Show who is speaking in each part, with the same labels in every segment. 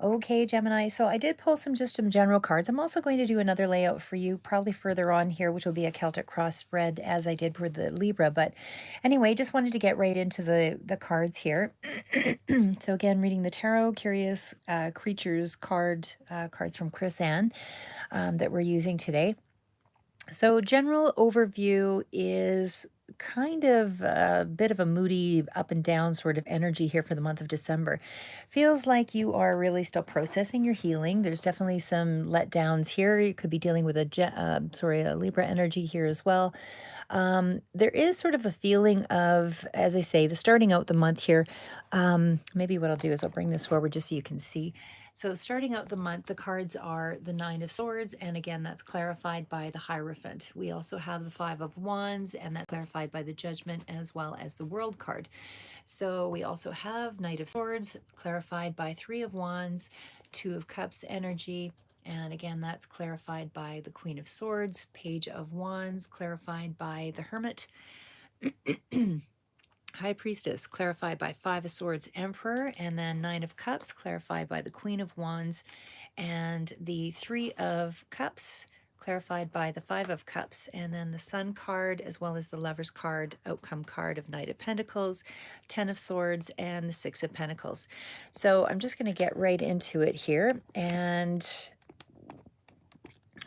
Speaker 1: Okay, Gemini. So I did pull some general cards. I'm also going to do another layout for you, probably further on here, which will be a Celtic cross spread as I did for the Libra. But anyway, just wanted to get right into the cards here. So again, reading the tarot, curious creatures cards from Chris Ann that we're using today. So, general overview is kind of a bit of a moody, up and down sort of energy here for the month of December. Feels like you are really still processing your healing. There's definitely some letdowns here. You could be dealing with a Libra energy here as well. There is sort of a feeling of, as I say, the starting out the month here. Maybe what I'll do is I'll bring this forward just so you can see. So, starting out the month, the cards are the Nine of Swords, and again, that's clarified by the Hierophant. We also have the Five of Wands, and that's clarified by the Judgment as well as the World card. So, we also have Knight of Swords, clarified by Three of Wands, Two of Cups energy, and again, that's clarified by the Queen of Swords, Page of Wands, clarified by the Hermit. High Priestess, clarified by Five of Swords, Emperor, and then Nine of Cups, clarified by the Queen of Wands, and the Three of Cups, clarified by the Five of Cups, and then the Sun card, as well as the Lover's card, outcome card of Knight of Pentacles, Ten of Swords, and the Six of Pentacles. So I'm just going to get right into it here. And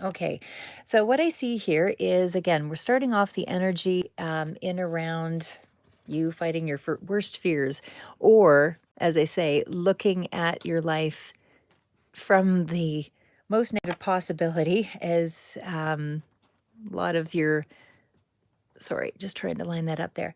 Speaker 1: okay, so what I see here is, again, we're starting off the energy in around you fighting your worst fears, or, as I say, looking at your life from the most negative possibility as a lot of your, sorry, just trying to line that up there.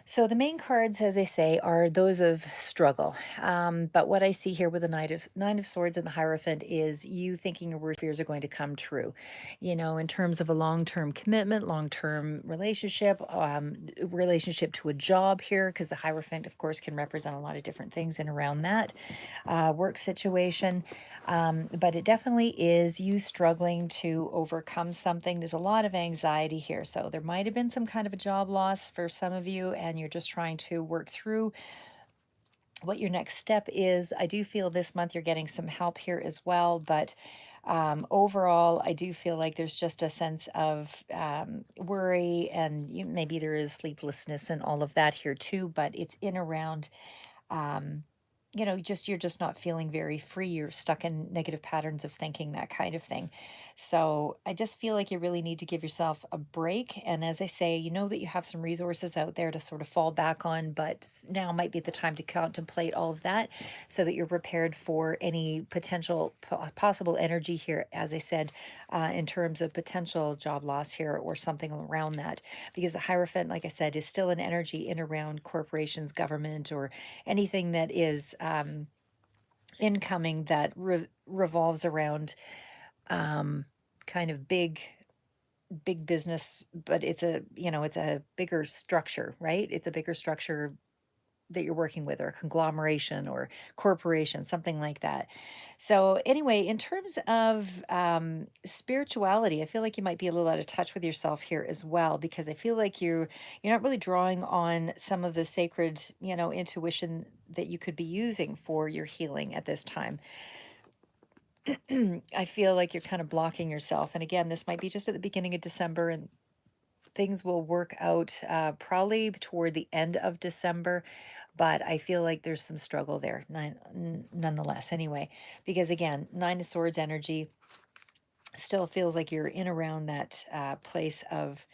Speaker 1: So the main cards, as I say, are those of struggle. But what I see here with the Nine of Swords and the Hierophant is you thinking your worst fears are going to come true. You know, in terms of a long-term commitment, long-term relationship to a job here, because the Hierophant, of course, can represent a lot of different things in around that work situation. But it definitely is you struggling to overcome something. There's a lot of anxiety here. So there might have been some kind of a job loss for some of you, and you're just trying to work through what your next step is. I do feel this month you're getting some help here as well, but overall, I do feel like there's just a sense of worry, and maybe there is sleeplessness and all of that here too, but it's in around um, just you're just not feeling very free. You're stuck in negative patterns of thinking, that kind of thing. So I just feel like you really need to give yourself a break. And as I say, you know that you have some resources out there to sort of fall back on, but now might be the time to contemplate all of that so that you're prepared for any potential possible energy here, as I said, in terms of potential job loss here or something around that. Because the Hierophant, like I said, is still an energy in around corporations, government, or anything that is incoming that revolves around um, kind of big business, but it's a bigger structure, right? It's a bigger structure that you're working with, or a conglomeration or corporation, something like that. So anyway, in terms of spirituality, I feel like you might be a little out of touch with yourself here as well, because I feel like you're not really drawing on some of the sacred, intuition that you could be using for your healing at this time. I feel like you're kind of blocking yourself. And again, this might be just at the beginning of December, and things will work out probably toward the end of December, but I feel like there's some struggle there nonetheless, anyway, because again, Nine of Swords energy still feels like you're in around that place of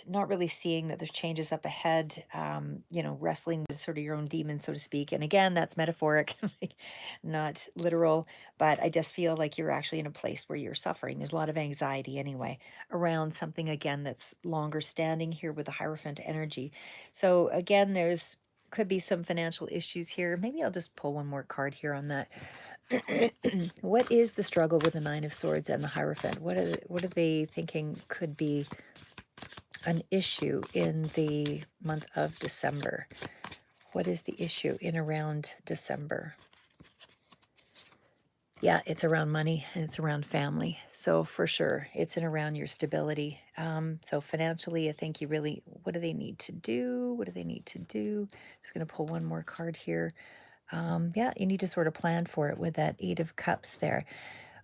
Speaker 1: not really seeing that there's changes up ahead, wrestling with sort of your own demons, so to speak. And again, that's metaphoric, like, not literal, but I just feel like you're actually in a place where you're suffering. There's a lot of anxiety anyway around something, again, that's longer standing here with the Hierophant energy. So again, there's could be some financial issues here. Maybe I'll just pull one more card here on that. What is the struggle with the Nine of Swords and the Hierophant? What are they thinking could be an issue in the month of December? What is the issue in around December? Yeah, it's around money and it's around family. So for sure, it's in around your stability. So financially, I think you really, what do they need to do? What do they need to do? Just going to pull one more card here. Yeah, you need to sort of plan for it with that 8 of Cups there.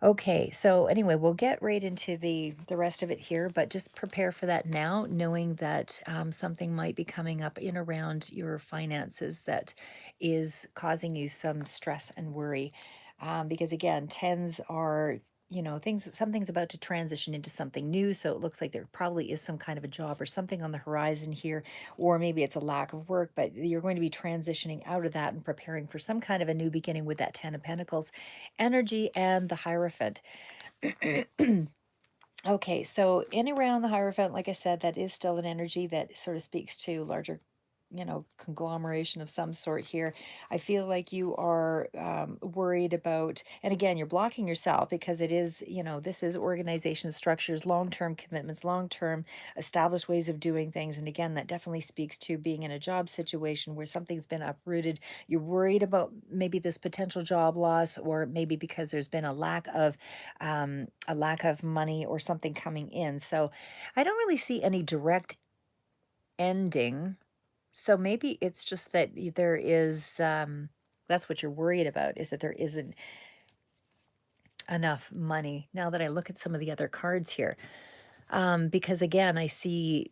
Speaker 1: Okay, so anyway, we'll get right into the rest of it here, but just prepare for that now, knowing that something might be coming up in around your finances that is causing you some stress and worry. Because again, tens are, things, something's about to transition into something new. So it looks like there probably is some kind of a job or something on the horizon here, or maybe it's a lack of work, but you're going to be transitioning out of that and preparing for some kind of a new beginning with that Ten of Pentacles energy and the Hierophant. Okay, so in around the Hierophant, like I said, that is still an energy that sort of speaks to larger, conglomeration of some sort here. I feel like you are worried about, and again, you're blocking yourself because it is, this is organization structures, long-term commitments, long-term established ways of doing things. And again, that definitely speaks to being in a job situation where something's been uprooted. You're worried about maybe this potential job loss, or maybe because there's been a lack of money or something coming in. So I don't really see any direct ending. So maybe it's just that there is, that's what you're worried about, is that there isn't enough money. Now that I look at some of the other cards here, because again, I see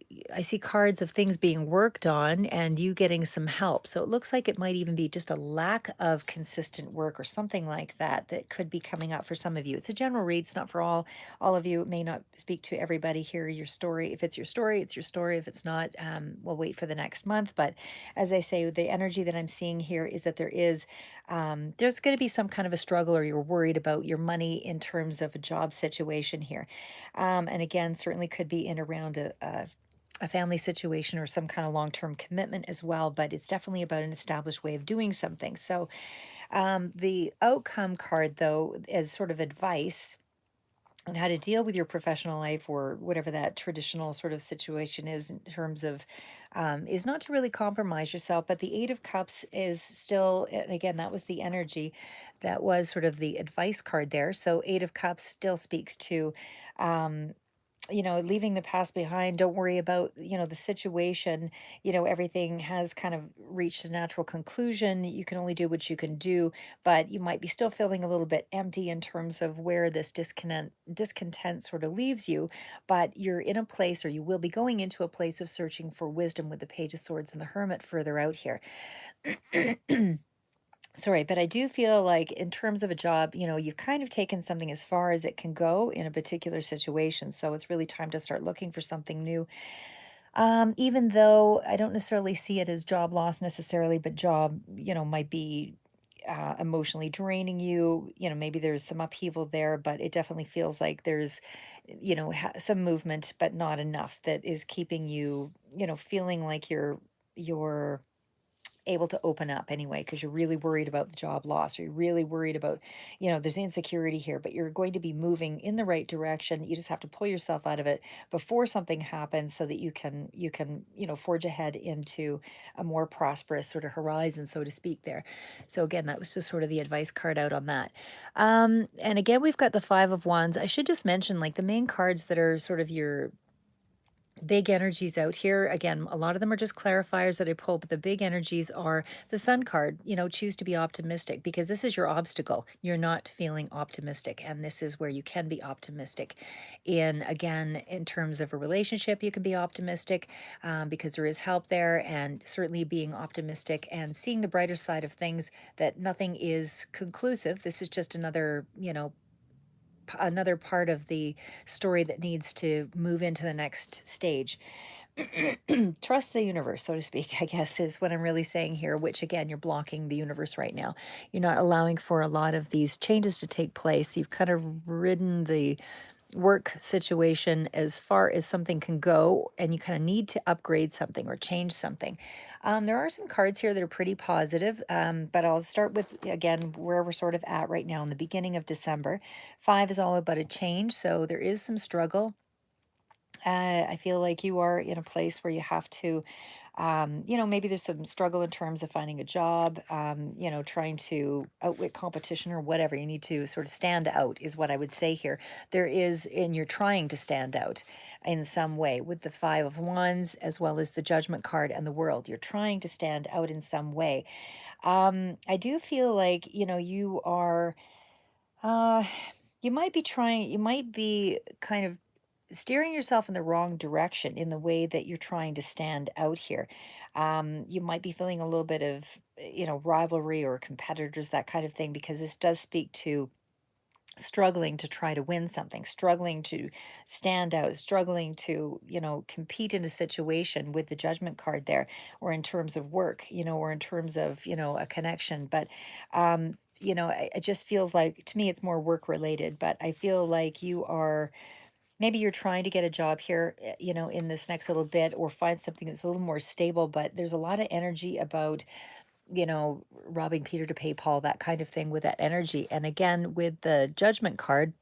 Speaker 1: cards of things being worked on and you getting some help. So it looks like it might even be just a lack of consistent work or something like that that could be coming up for some of you. It's a general read. It's not for all of you. It may not speak to everybody here. Your story. If it's your story, it's your story. If it's not, we'll wait for the next month. But as I say, the energy that I'm seeing here is that there's going to be some kind of a struggle, or you're worried about your money in terms of a job situation here. And again, certainly could be in around a family situation or some kind of long-term commitment as well, but it's definitely about an established way of doing something. So the outcome card, though, is sort of advice on how to deal with your professional life or whatever that traditional sort of situation is in terms of is not to really compromise yourself. But the 8 of Cups is still, and again, that was the energy that was sort of the advice card there. So 8 of Cups still speaks to um leaving the past behind. Don't worry about, the situation. Everything has kind of reached a natural conclusion. You can only do what you can do, but you might be still feeling a little bit empty in terms of where this discontent sort of leaves you. But you're in a place, or you will be going into a place of searching for wisdom with the Page of Swords and the Hermit further out here. Sorry, but I do feel like in terms of a job, you've kind of taken something as far as it can go in a particular situation. So it's really time to start looking for something new. Even though I don't necessarily see it as job loss necessarily, but job, might be emotionally draining you. Maybe there's some upheaval there, but it definitely feels like there's, some movement, but not enough that is keeping you, feeling like you're able to open up anyway, because you're really worried about the job loss, or you're really worried about, there's insecurity here, but you're going to be moving in the right direction. You just have to pull yourself out of it before something happens, so that you can forge ahead into a more prosperous sort of horizon, so to speak there. So again, that was just sort of the advice card out on that. And again, we've got the Five of Wands. I should just mention, like, the main cards that are sort of your big energies out here. Again, a lot of them are just clarifiers that I pull, but the big energies are the Sun card. Choose to be optimistic, because this is your obstacle. You're not feeling optimistic, and this is where you can be optimistic. Again, in terms of a relationship, you can be optimistic, because there is help there, and certainly being optimistic and seeing the brighter side of things, that nothing is conclusive. This is just another part of the story that needs to move into the next stage. Trust the universe, so to speak, I guess, is what I'm really saying here, which again, you're blocking the universe right now. You're not allowing for a lot of these changes to take place. You've kind of ridden the work situation as far as something can go, and you kind of need to upgrade something or change something. There are some cards here that are pretty positive, but I'll start with, again, where we're sort of at right now in the beginning of December. 5 is all about a change, so there is some struggle. I feel like you are in a place where you have to, maybe there's some struggle in terms of finding a job, trying to outwit competition or whatever. You need to sort of stand out, is what I would say here. And you're trying to stand out in some way with the Five of Wands, as well as the Judgment card and the World. You're trying to stand out in some way. I do feel like, you are, uh, you might be kind of steering yourself in the wrong direction in the way that you're trying to stand out here. You might be feeling a little bit of, rivalry or competitors, that kind of thing, because this does speak to struggling to try to win something, struggling to stand out, struggling to, compete in a situation with the judgment card there, or in terms of work, or in terms of, a connection. But, it just feels like to me it's more work related, but I feel like you are maybe you're trying to get a job here, in this next little bit, or find something that's a little more stable, but there's a lot of energy about, robbing Peter to pay Paul, that kind of thing with that energy. And again, with the judgment card,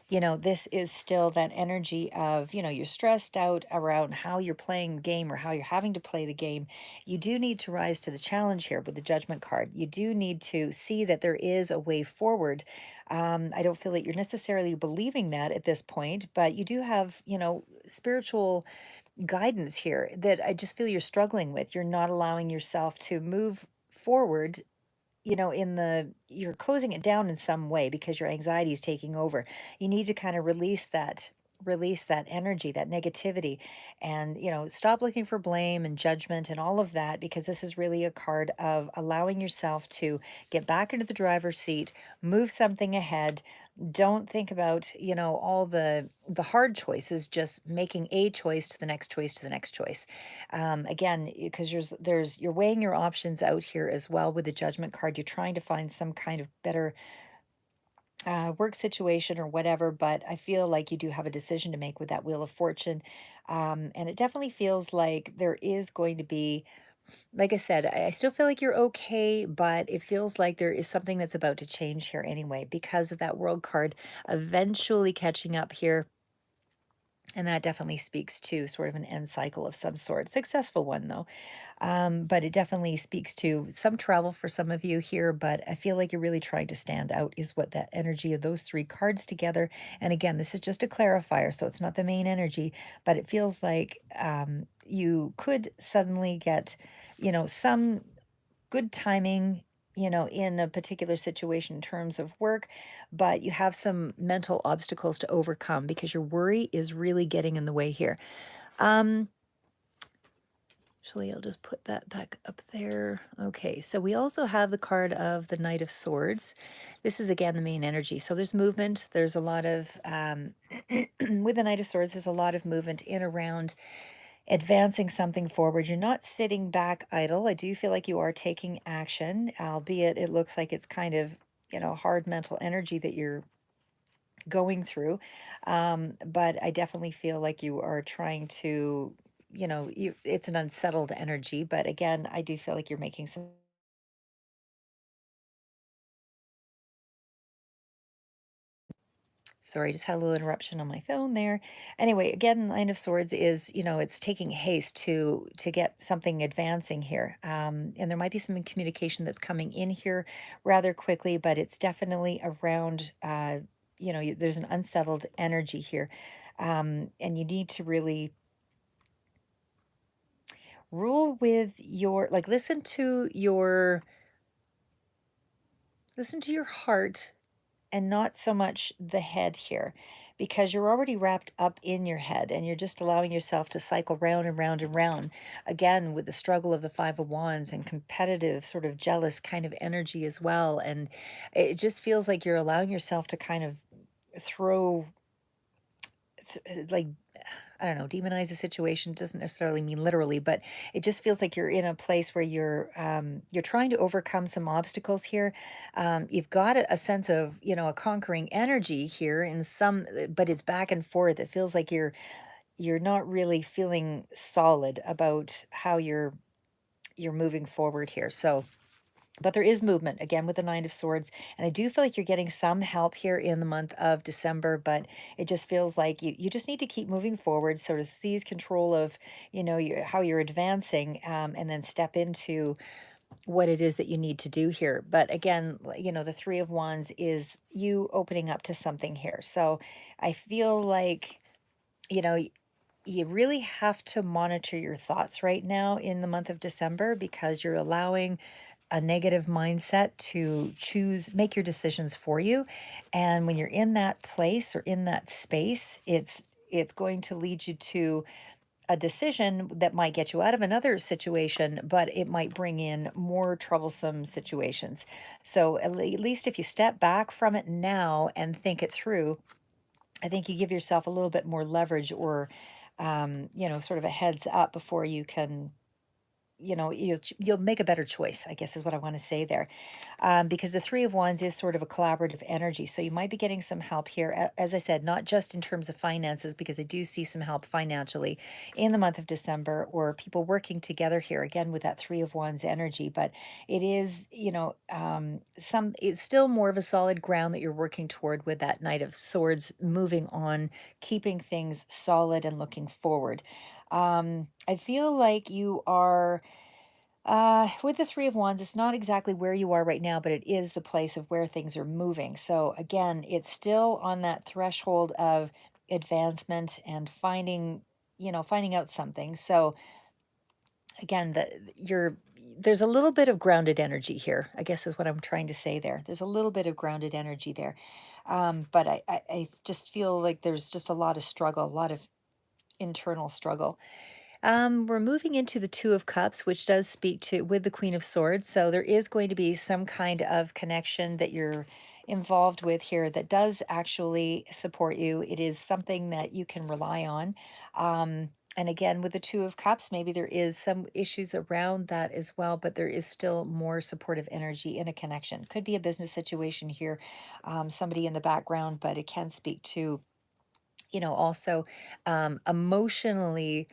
Speaker 1: this is still that energy of, you're stressed out around how you're playing the game or how you're having to play the game. You do need to rise to the challenge here with the judgment card. You do need to see that there is a way forward. I don't feel that you're necessarily believing that at this point, but you do have, spiritual guidance here that I just feel you're struggling with. You're not allowing yourself to move forward, you're closing it down in some way because your anxiety is taking over. You need to kind of release that energy, that negativity, and stop looking for blame and judgment and all of that, because this is really a card of allowing yourself to get back into the driver's seat, move something ahead. Don't think about, all the hard choices, just making a choice to the next choice to the next choice. Again, because you're weighing your options out here as well with the judgment card. You're trying to find some kind of better work situation or whatever, but I feel like you do have a decision to make with that Wheel of Fortune. And it definitely feels like there is going to be, like I said, I still feel like you're okay, but it feels like there is something that's about to change here anyway, because of that World card eventually catching up here. And that definitely speaks to sort of an end cycle of some sort. Successful one, though. But it definitely speaks to some travel for some of you here. But I feel like you're really trying to stand out, is what that energy of those three cards together. And again, this is just a clarifier, so it's not the main energy, but it feels like you could suddenly get, some good timing, in a particular situation in terms of work, but you have some mental obstacles to overcome because your worry is really getting in the way here. Um, Actually, I'll just put that back up there. Okay, so we also have the card of the Knight of Swords. This is again the main energy. So there's movement. There's a lot of, with the Knight of Swords, there's a lot of movement in around advancing something forward. You're not sitting back idle. I do feel like you are taking action, albeit it looks like it's kind of, hard mental energy that you're going through. But I definitely feel like you are trying to, it's an unsettled energy. But again, I do feel like you're making some. Sorry, just had a little interruption on my phone there. Anyway, again, Nine of Swords is, it's taking haste to get something advancing here. And there might be some communication that's coming in here rather quickly, but it's definitely around, there's an unsettled energy here. And you need to really rule with your, like, listen to your heart and not so much the head here, because you're already wrapped up in your head and you're just allowing yourself to cycle round and round and round again with the struggle of the Five of Wands and competitive, sort of jealous kind of energy as well. And it just feels like you're allowing yourself to kind of throw, like, I don't know, demonize a situation doesn't necessarily mean literally, but it just feels like you're in a place where you're trying to overcome some obstacles here. You've got a sense of, a conquering energy here in some, but it's back and forth. It feels like you're not really feeling solid about how you're moving forward here. So, but there is movement again with the Nine of Swords. And I do feel like you're getting some help here in the month of December, but it just feels like you just need to keep moving forward, sort of seize control of, how you're advancing, and then step into what it is that you need to do here. But again, the Three of Wands is you opening up to something here. So I feel like, you know, you really have to monitor your thoughts right now in the month of December because you're allowing a negative mindset to make your decisions for you. And when you're in that place or in that space, it's going to lead you to a decision that might get you out of another situation, but it might bring in more troublesome situations. So at least if you step back from it now and think it through, I think you give yourself a little bit more leverage or, sort of a heads up before you can, you'll make a better choice, I guess is what I want to say there. Because the Three of Wands is sort of a collaborative energy. So you might be getting some help here, as I said, not just in terms of finances, because I do see some help financially in the month of December or people working together here, again, with that Three of Wands energy. But it is, it's still more of a solid ground that you're working toward with that Knight of Swords, moving on, keeping things solid and looking forward. I feel like you are with the Three of Wands, it's not exactly where you are right now, but it is the place of where things are moving. So again, it's still on that threshold of advancement and finding out something. So again, there's a little bit of grounded energy here, I guess is what I'm trying to say there. There's a little bit of grounded energy there. But I just feel like there's just a lot of struggle, a lot of internal struggle. We're moving into the Two of Cups, which does speak to with the Queen of Swords. So there is going to be some kind of connection that you're involved with here that does actually support you. It is something that you can rely on. And again, with the Two of Cups, maybe there is some issues around that as well, but there is still more supportive energy in a connection. Could be a business situation here, somebody in the background, but it can speak to, also emotionally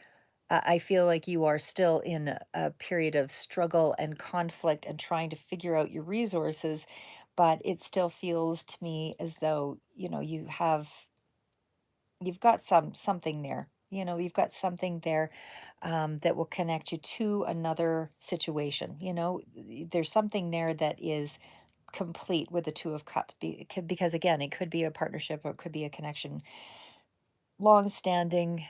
Speaker 1: I feel like you are still in a period of struggle and conflict and trying to figure out your resources, but it still feels to me as though, you've got something there. You've got something there that will connect you to another situation. There's something there that is complete with the Two of Cups because again, it could be a partnership or it could be a connection, long standing.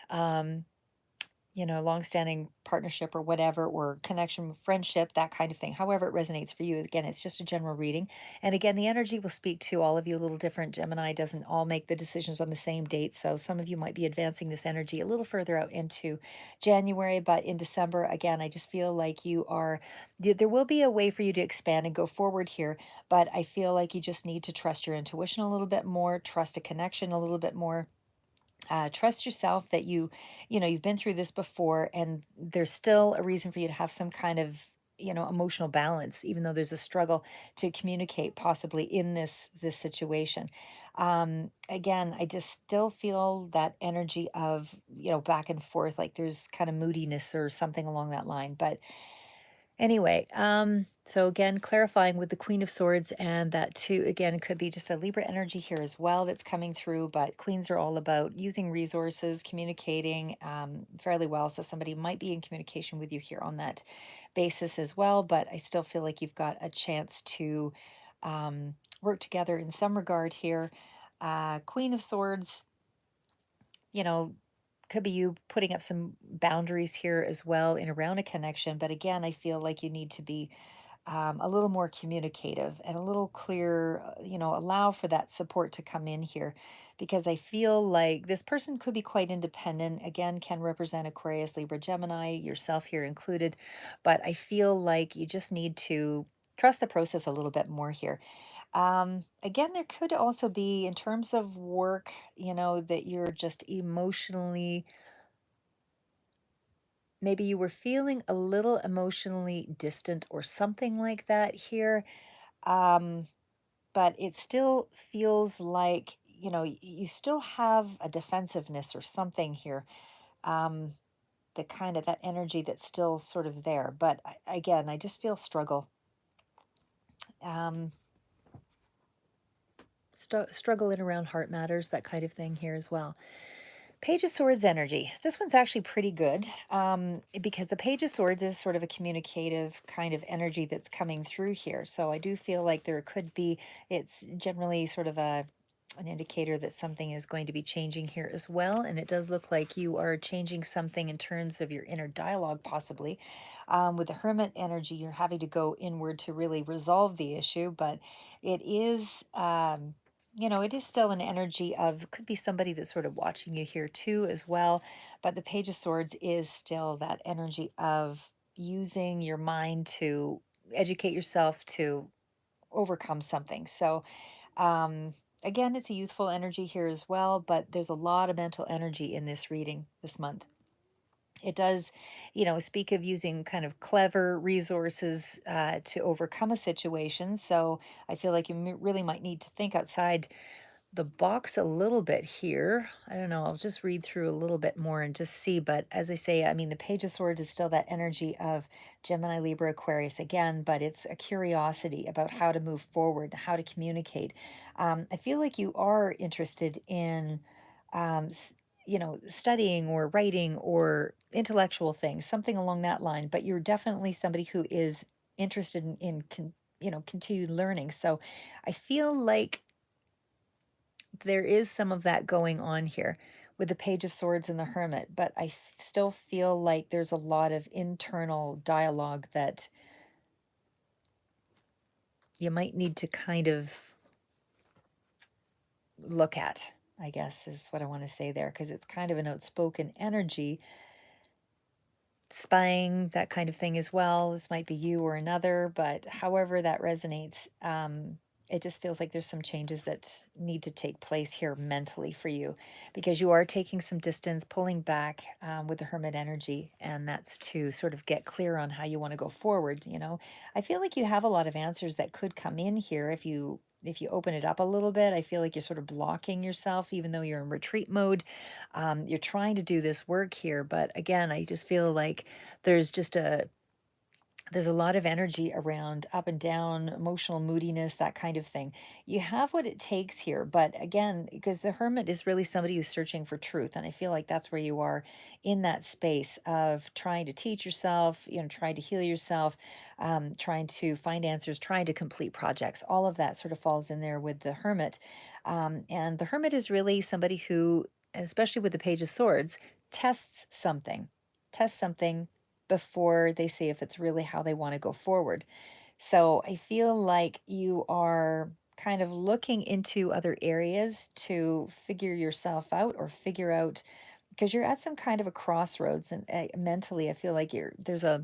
Speaker 1: Long-standing partnership or whatever, or connection, friendship, that kind of thing. However it resonates for you. Again, it's just a general reading. And again, the energy will speak to all of you a little different. Gemini doesn't all make the decisions on the same date. So some of you might be advancing this energy a little further out into January, but in December, again, I just feel like there will be a way for you to expand and go forward here. But I feel like you just need to trust your intuition a little bit more, trust a connection a little bit more, trust yourself that you've been through this before and there's still a reason for you to have some kind of emotional balance, even though there's a struggle to communicate possibly in this situation. Again, I just still feel that energy of back and forth, like there's kind of moodiness or something along that line. But anyway, so again, clarifying with the Queen of Swords, and that too, again, could be just a Libra energy here as well that's coming through. But queens are all about using resources, communicating fairly well. So somebody might be in communication with you here on that basis as well. But I still feel like you've got a chance to work together in some regard here. Queen of Swords, you know, could be you putting up some boundaries here as well in around a connection. But again, I feel like you need to be a little more communicative and a little clear, allow for that support to come in here because I feel like this person could be quite independent. Again, can represent Aquarius, Libra, Gemini, yourself here included. But I feel like you just need to trust the process a little bit more here. Again, there could also be, in terms of work, that you're just emotionally, maybe you were feeling a little emotionally distant or something like that here. Um, but it still feels like, you still have a defensiveness or something here. Um, that energy that's still sort of there. But again, I just feel struggle. Um, Struggle in around heart matters, that kind of thing here as well. Page of Swords energy. This one's actually pretty good because the Page of Swords is sort of a communicative kind of energy that's coming through here. So I do feel like there could be, it's generally sort of a an indicator that something is going to be changing here as well. And it does look like you are changing something in terms of your inner dialogue, possibly. With the hermit energy, you're having to go inward to really resolve the issue, but it is. It is still an energy of, could be somebody that's sort of watching you here too, as well. But the Page of Swords is still that energy of using your mind to educate yourself, to overcome something. So, um, again, it's a youthful energy here as well, but there's a lot of mental energy in this reading this month. It does, speak of using kind of clever resources to overcome a situation. So I feel like you really might need to think outside the box a little bit here. I don't know. I'll just read through a little bit more and just see. But as I say, I mean, the Page of Swords is still that energy of Gemini, Libra, Aquarius again, but it's a curiosity about how to move forward, how to communicate. I feel like you are interested in, um, s- studying or writing or intellectual things, something along that line. But you're definitely somebody who is interested in continued learning. So I feel like there is some of that going on here with the Page of Swords and the Hermit, but I still feel like there's a lot of internal dialogue that you might need to kind of look at, I guess is what I want to say there, because it's kind of an outspoken energy, spying, that kind of thing as well. This might be you or another, but however that resonates, it just feels like there's some changes that need to take place here mentally for you, because you are taking some distance, pulling back with the hermit energy, and that's to sort of get clear on how you want to go forward. I feel like you have a lot of answers that could come in here if you open it up a little bit. I feel like you're sort of blocking yourself, even though you're in retreat mode. You're trying to do this work here, but again, I just feel like there's just there's a lot of energy around up and down, emotional moodiness, that kind of thing. You have what it takes here, but again, because the hermit is really somebody who's searching for truth, and I feel like that's where you are in that space of trying to teach yourself, trying to heal yourself, trying to find answers, trying to complete projects. All of that sort of falls in there with the hermit. And the hermit is really somebody who, especially with the Page of Swords, tests something, tests something before they see if it's really how they want to go forward. So I feel like you are kind of looking into other areas to figure yourself out, or figure out, because you're at some kind of a crossroads, and mentally I feel like there's I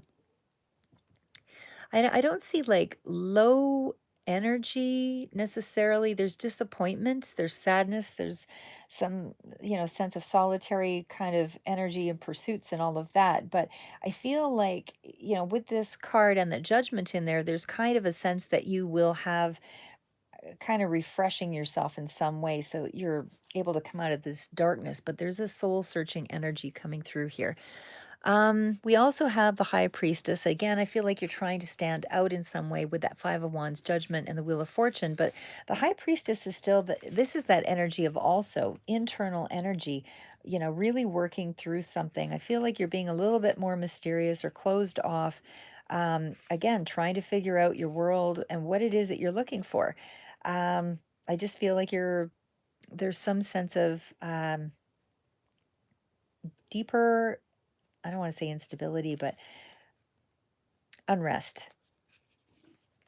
Speaker 1: don't see like low energy necessarily. There's disappointment, there's sadness, there's some, sense of solitary kind of energy and pursuits and all of that. But I feel like, with this card and the judgment in there, there's kind of a sense that you will have kind of refreshing yourself in some way. So you're able to come out of this darkness, but there's a soul searching energy coming through here. We also have the High Priestess. Again, I feel like you're trying to stand out in some way with that Five of Wands, Judgment, and the Wheel of Fortune. But the High Priestess is still this is that energy of also internal energy, really working through something. I feel like you're being a little bit more mysterious or closed off. Again, trying to figure out your world and what it is that you're looking for. Um, I just feel like there's some sense of deeper, I don't want to say instability, but unrest.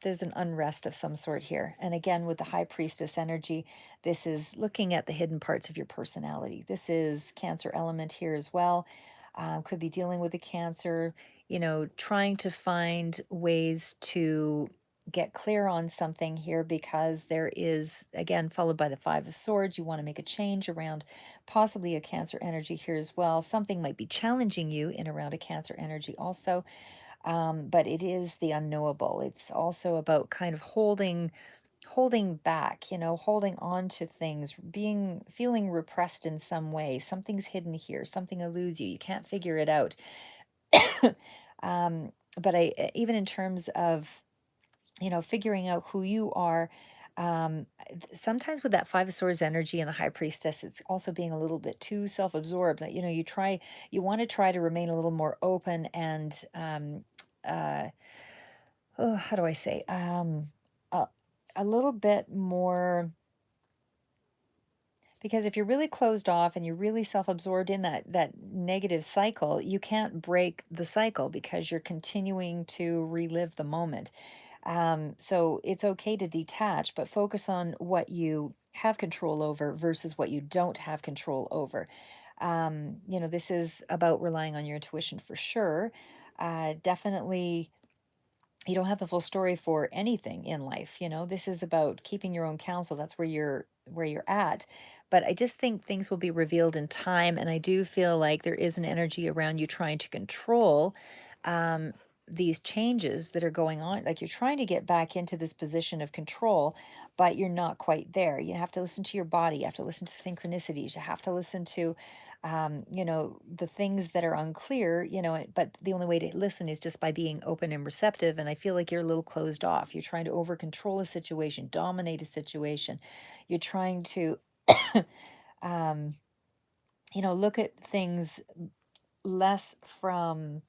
Speaker 1: There's an unrest of some sort here. And again, with the High Priestess energy, this is looking at the hidden parts of your personality. This is Cancer element here as well. Could be dealing with a Cancer, trying to find ways to get clear on something here, because there is, again, followed by the Five of Swords. You want to make a change around possibly a Cancer energy here as well. Something might be challenging you in around a Cancer energy also. But it is the unknowable. It's also about kind of holding back, holding on to things, feeling repressed in some way. Something's hidden here, something eludes you, you can't figure it out. But even in terms of, figuring out who you are, sometimes with that Five of Swords energy and the High Priestess, it's also being a little bit too self-absorbed. That, you want to try to remain a little more open and uh oh, how do I say? A little bit more, Because if you're really closed off and you're really self-absorbed in that negative cycle, you can't break the cycle because you're continuing to relive the moment. So it's okay to detach, but focus on what you have control over versus what you don't have control over. This is about relying on your intuition for sure. Definitely, you don't have the full story for anything in life. This is about keeping your own counsel. That's where you're at. But I just think things will be revealed in time, and I do feel like there is an energy around you trying to control um, these changes that are going on. Like you're trying to get back into this position of control, but you're not quite there. You have to listen to your body. You have to listen to synchronicities. You have to listen to the things that are unclear, but the only way to listen is just by being open and receptive. And I feel like you're a little closed off. You're trying to over control a situation, dominate a situation. You're trying to, um, look at things less from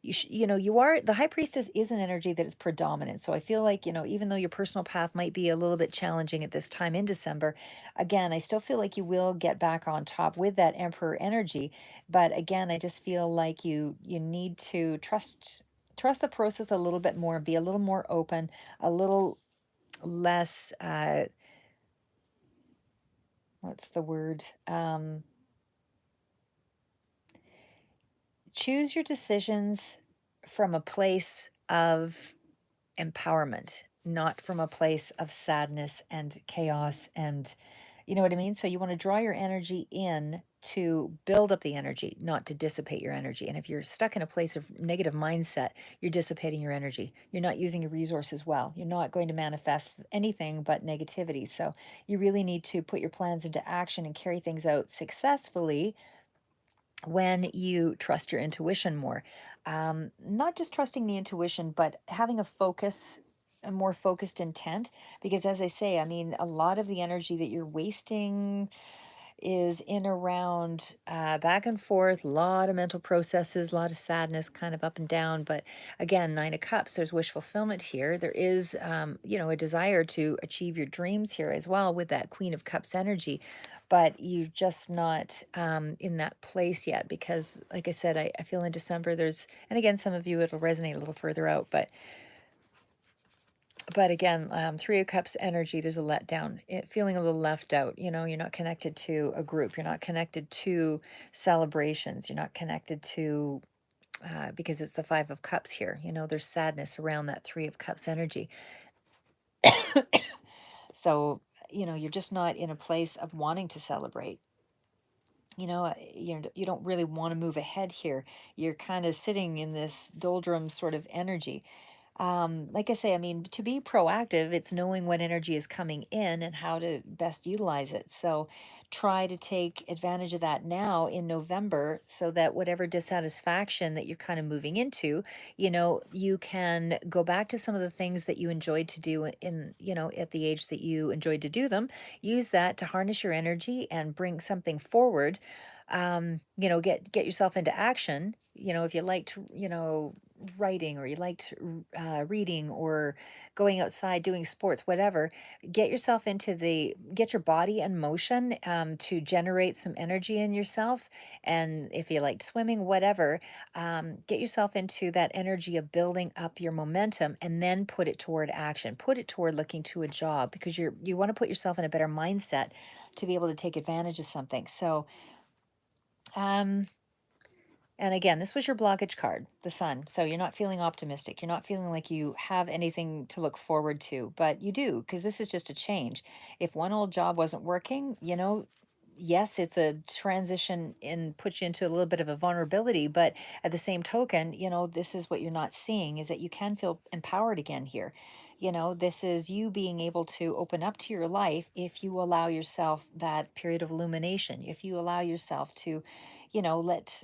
Speaker 1: you are the high priestess is an energy that is predominant. So I feel like, even though your personal path might be a little bit challenging at this time in December, again, I still feel like you will get back on top with that emperor energy. But again, I just feel like you need to trust the process a little bit more, be a little more open, a little less what's the word? Choose your decisions from a place of empowerment, not from a place of sadness and chaos. And you know what I mean? So you want to draw your energy in to build up the energy, not to dissipate your energy. And if you're stuck in a place of negative mindset, you're dissipating your energy. You're not using your resources well. You're not going to manifest anything but negativity. So you really need to put your plans into action and carry things out successfully when you trust your intuition more. Not just trusting the intuition, but having a more focused intent. Because as I say, I mean, a lot of the energy that you're wasting is in around back and forth, a lot of mental processes, a lot of sadness, kind of up and down. But again, Nine of Cups, there's wish fulfillment here. There is, a desire to achieve your dreams here as well with that Queen of Cups energy. But you're just not in that place yet because, like I said, I feel in December and again, some of you it'll resonate a little further out, but again, Three of Cups energy, there's a letdown, feeling a little left out. You're not connected to a group. You're not connected to celebrations. You're not connected to, because it's the Five of Cups here. There's sadness around that Three of Cups energy. So, you're just not in a place of wanting to celebrate. You don't really want to move ahead here. You're kind of sitting in this doldrum sort of energy. Like I say, I mean, to be proactive, it's knowing what energy is coming in and how to best utilize it. So try to take advantage of that now in November so that whatever dissatisfaction that you're kind of moving into, you can go back to some of the things that you enjoyed to do at the age that you enjoyed to do them. Use that to harness your energy and bring something forward. Get yourself into action. If you liked, writing, or you liked reading, or going outside doing sports, whatever, get your body in motion to generate some energy in yourself. And if you liked swimming, whatever, get yourself into that energy of building up your momentum, and then put it toward action, put it toward looking to a job, because you want to put yourself in a better mindset to be able to take advantage of something. So um and again, this was your blockage card, the sun. So you're not feeling optimistic. You're not feeling like you have anything to look forward to, but you do, because this is just a change. If one old job wasn't working, yes, it's a transition and puts you into a little bit of a vulnerability, but at the same token, this is what you're not seeing, is that you can feel empowered again here. This is you being able to open up to your life if you allow yourself that period of illumination, if you allow yourself to, let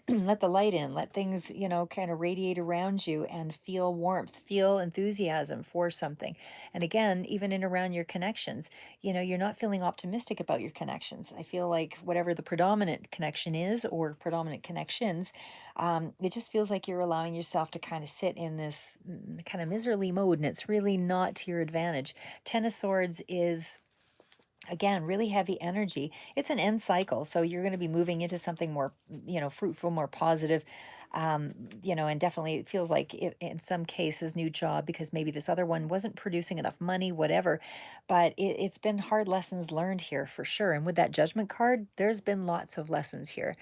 Speaker 1: let the light in, let things, kind of radiate around you and feel warmth, feel enthusiasm for something. And again, even in around your connections, you're not feeling optimistic about your connections. I feel like whatever the predominant connection is, or predominant connections, it just feels like you're allowing yourself to kind of sit in this kind of miserly mode, and it's really not to your advantage. Ten of Swords is Again, really heavy energy. It's an end cycle, so you're going to be moving into something more, fruitful, more positive. And definitely it feels like in some cases, new job because maybe this other one wasn't producing enough money, whatever. But it's been hard lessons learned here for sure. And with that judgment card, there's been lots of lessons here.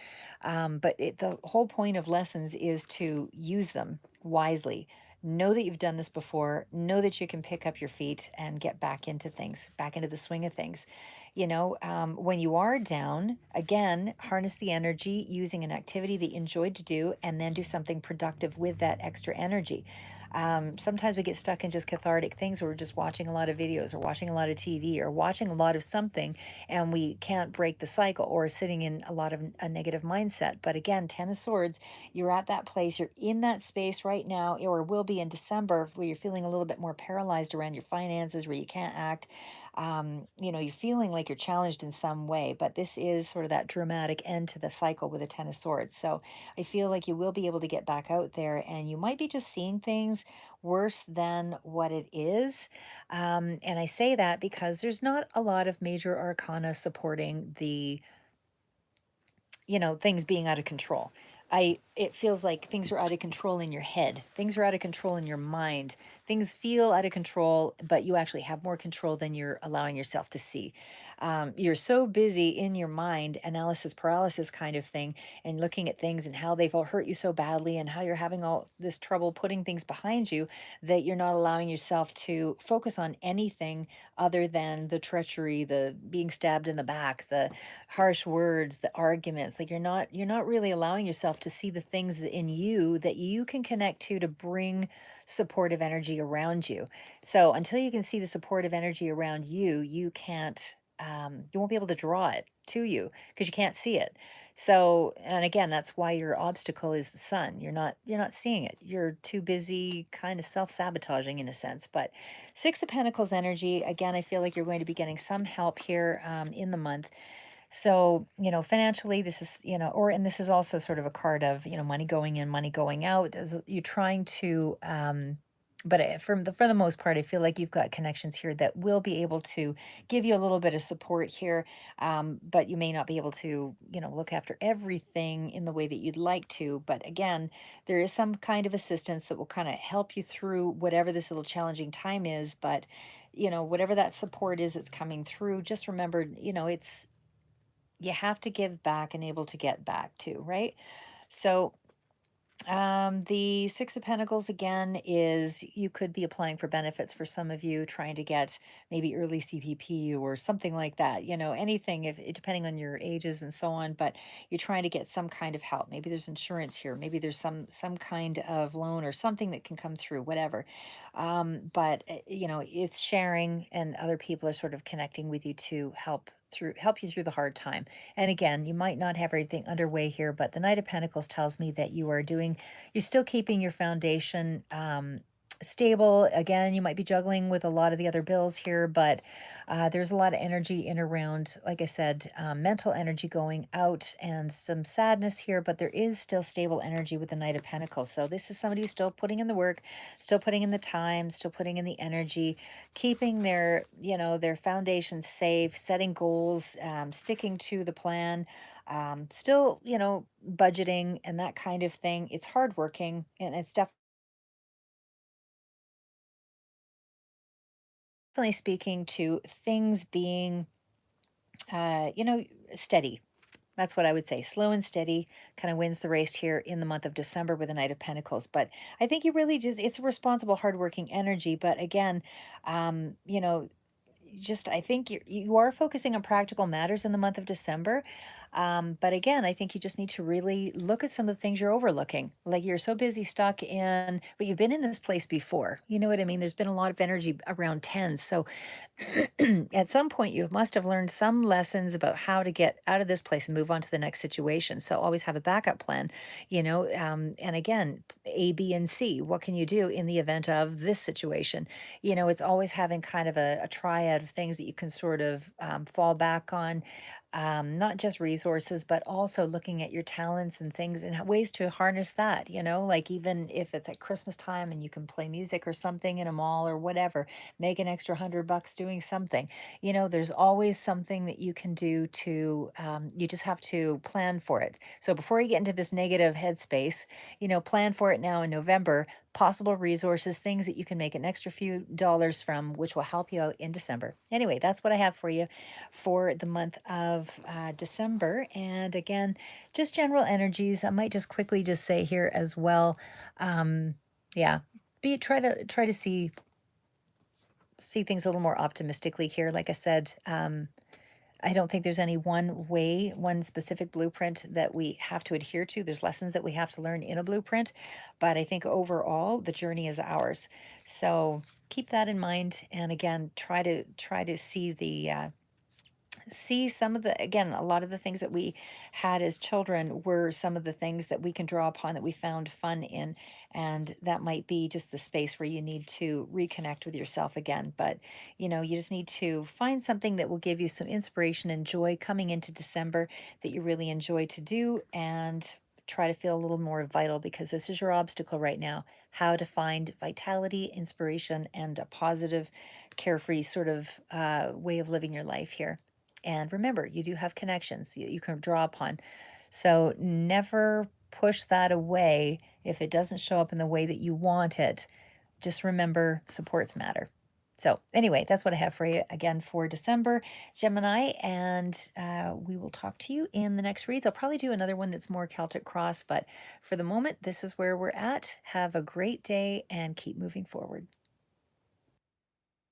Speaker 1: The whole point of lessons is to use them wisely. Know that you've done this before. Know that you can pick up your feet and get back into things, back into the swing of things. When you are down, again, harness the energy using an activity that you enjoyed to do and then do something productive with that extra energy. Sometimes we get stuck in just cathartic things where we're just watching a lot of videos or watching a lot of TV or watching a lot of something and we can't break the cycle or sitting in a lot of a negative mindset. But again, Ten of Swords, you're at that place, you're in that space right now, or will be in December, where you're feeling a little bit more paralyzed around your finances, where you can't act. You're feeling like you're challenged in some way, but this is sort of that dramatic end to the cycle with a Ten of Swords. So I feel like you will be able to get back out there and you might be just seeing things worse than what it is. And I say that because there's not a lot of major arcana supporting things being out of control. It feels like things are out of control in your head. Things are out of control in your mind. Things feel out of control, but you actually have more control than you're allowing yourself to see. You're so busy in your mind, analysis paralysis kind of thing, and looking at things and how they've all hurt you so badly and how you're having all this trouble putting things behind you that you're not allowing yourself to focus on anything other than the treachery, the being stabbed in the back, the harsh words, the arguments. Like you're not really allowing yourself to see the things in you that you can connect to bring supportive energy around you. So until you can see the supportive energy around you, you won't be able to draw it to you because you can't see it. So, and again, that's why your obstacle is the sun. You're not seeing it. You're too busy kind of self-sabotaging in a sense. But Six of Pentacles energy, again, I feel like you're going to be getting some help here in the month. So, financially, this is, and this is also sort of a card of, money going in, money going out. You're trying to, but for the most part, I feel like you've got connections here that will be able to give you a little bit of support here. But you may not be able to, look after everything in the way that you'd like to. But again, there is some kind of assistance that will kind of help you through whatever this little challenging time is. But, whatever that support is that's coming through, just remember, you have to give back and able to get back too, right? So the Six of Pentacles again is you could be applying for benefits for some of you, trying to get maybe early CPP or something like that. Anything if depending on your ages and so on. But you're trying to get some kind of help. Maybe there's insurance here. Maybe there's some kind of loan or something that can come through. Whatever. But it's sharing, and other people are sort of connecting with you to help you through the hard time. And again, you might not have everything underway here, but the Knight of Pentacles tells me that you're still keeping your foundation stable. Again, you might be juggling with a lot of the other bills here, but there's a lot of energy in around, like I said, mental energy going out and some sadness here, but there is still stable energy with the Knight of Pentacles. So this is somebody who's still putting in the work, still putting in the time, still putting in the energy, keeping their foundation safe, setting goals, sticking to the plan, still, budgeting and that kind of thing. It's hardworking and it's definitely speaking to things being, uh, you know, steady. That's what I would say. Slow and steady kind of wins the race here in the month of December with the Knight of Pentacles. But I think you really it's a responsible, hardworking energy. But again, um, you know, just I think you are focusing on practical matters in the month of December. But again, I think you just need to really look at some of the things you're overlooking. Like you're so busy stuck in, but you've been in this place before. You know what I mean? There's been a lot of energy around tens. So at some point, you must have learned some lessons about how to get out of this place and move on to the next situation. So always have a backup plan, and again, A, B, and C. What can you do in the event of this situation? It's always having kind of a triad of things that you can sort of fall back on. not just resources, but also looking at your talents and things and ways to harness that, like even if it's at Christmas time and you can play music or something in a mall or whatever, make an extra $100 doing something. There's always something that you can do to, you just have to plan for it. So before you get into this negative headspace, plan for it now in November, possible resources, things that you can make an extra few dollars from, which will help you out in December. Anyway, that's what I have for you for the month of December. And again, just general energies. I might just quickly just say here as well. Um, yeah, try to see things a little more optimistically here. Like I said, I don't think there's any one way, one specific blueprint that we have to adhere to. There's lessons that we have to learn in a blueprint, but I think overall the journey is ours. So keep that in mind, and again, try to see some of the, again, a lot of the things that we had as children were some of the things that we can draw upon that we found fun in, and that might be just the space where you need to reconnect with yourself again. But you just need to find something that will give you some inspiration and joy coming into December that you really enjoy to do, and try to feel a little more vital, because this is your obstacle right now: how to find vitality, inspiration, and a positive, carefree sort of way of living your life here. And remember, you do have connections you can draw upon. So never push that away if it doesn't show up in the way that you want it. Just remember, supports matter. So, anyway, that's what I have for you again for December, Gemini. And we will talk to you in the next reads. I'll probably do another one that's more Celtic Cross, but for the moment, this is where we're at. Have a great day and keep moving forward.